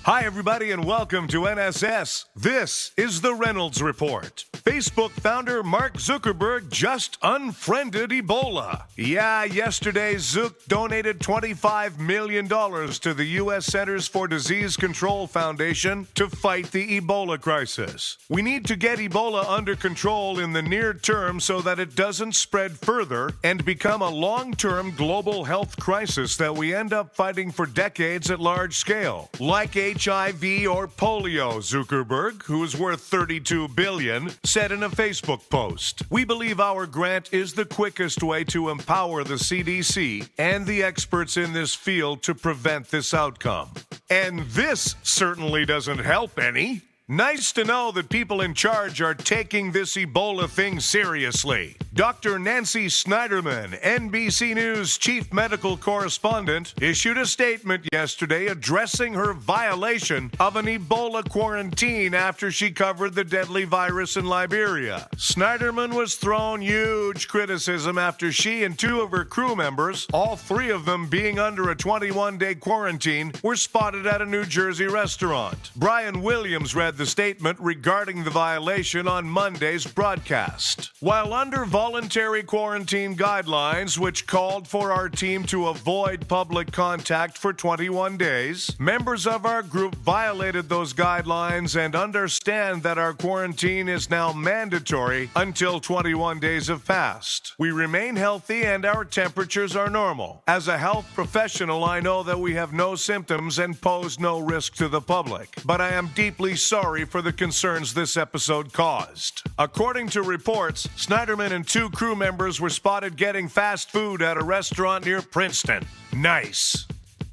Hi, everybody, and welcome to NSS. This is the Reynolds Report. Facebook founder Mark Zuckerberg just unfriended Ebola. Yeah, yesterday, Zuck donated $25 million to the U.S. Centers for Disease Control Foundation to fight the Ebola crisis. We need to get Ebola under control in the near term so that it doesn't spread further and become a long-term global health crisis that we end up fighting for decades at large scale, like HIV or polio, Zuckerberg, who's worth $32 billion, said in a Facebook post. We believe our grant is the quickest way to empower the CDC and the experts in this field to prevent this outcome. And this certainly doesn't help any. Nice to know that people in charge are taking this Ebola thing seriously. Dr. Nancy Snyderman, NBC News chief medical correspondent, issued a statement yesterday addressing her violation of an Ebola quarantine after she covered the deadly virus in Liberia. Snyderman was thrown huge criticism after she and two of her crew members, all three of them being under a 21-day quarantine, were spotted at a New Jersey restaurant. Brian Williams read the statement regarding the violation on Monday's broadcast. While under voluntary quarantine guidelines, which called for our team to avoid public contact for 21 days, members of our group violated those guidelines and understand that our quarantine is now mandatory until 21 days have passed. We remain healthy and our temperatures are normal. As a health professional, I know that we have no symptoms and pose no risk to the public, but I am deeply sorry for the concerns this episode caused. According to reports, Snyderman and two crew members were spotted getting fast food at a restaurant near Princeton. Nice.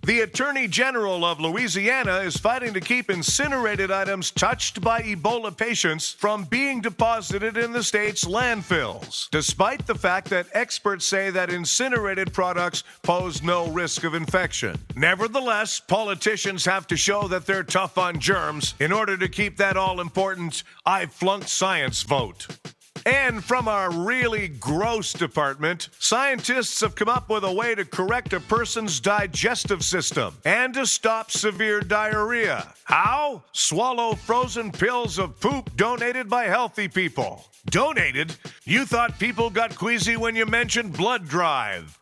The Attorney General of Louisiana is fighting to keep incinerated items touched by Ebola patients from being deposited in the state's landfills, despite the fact that experts say that incinerated products pose no risk of infection. Nevertheless, politicians have to show that they're tough on germs in order to keep that all-important "I flunked science" vote. And from our really gross department, scientists have come up with a way to correct a person's digestive system and to stop severe diarrhea. How? Swallow frozen pills of poop donated by healthy people. Donated? You thought people got queasy when you mentioned blood drive.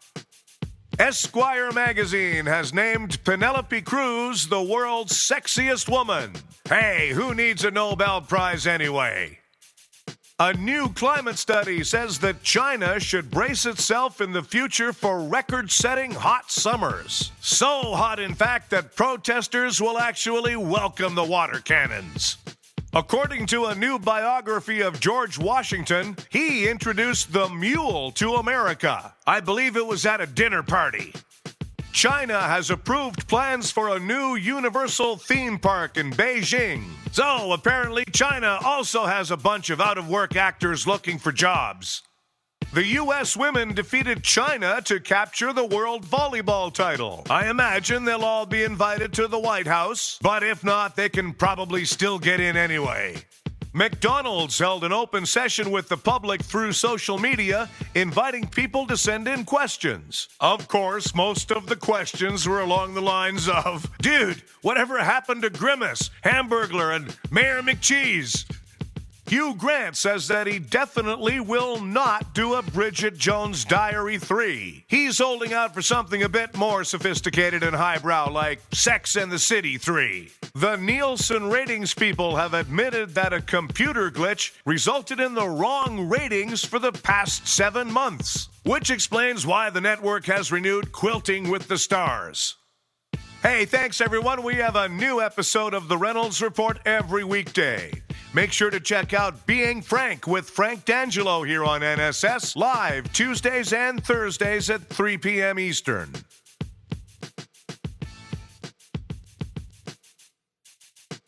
Esquire magazine has named Penelope Cruz the world's sexiest woman. Hey, who needs a Nobel Prize anyway? A new climate study says that China should brace itself in the future for record-setting hot summers. So hot, in fact, that protesters will actually welcome the water cannons. According to a new biography of George Washington, he introduced the mule to America. I believe it was at a dinner party. China has approved plans for a new universal theme park in Beijing. So, apparently, China also has a bunch of out-of-work actors looking for jobs. The U.S. women defeated China to capture the world volleyball title. I imagine they'll all be invited to the White House, but if not, they can probably still get in anyway. McDonald's held an open session with the public through social media, inviting people to send in questions. Of course, most of the questions were along the lines of, "Dude, whatever happened to Grimace, Hamburglar, and Mayor McCheese?" Hugh Grant says that he definitely will not do a Bridget Jones' Diary 3. He's holding out for something a bit more sophisticated and highbrow, like Sex and the City 3. The Nielsen ratings people have admitted that a computer glitch resulted in the wrong ratings for the past 7 months, which explains why the network has renewed Quilting with the Stars. Hey, thanks everyone. We have a new episode of the Reynolds Report every weekday. Make sure to check out Being Frank with Frank D'Angelo here on NSS, live Tuesdays and Thursdays at 3 p.m. Eastern.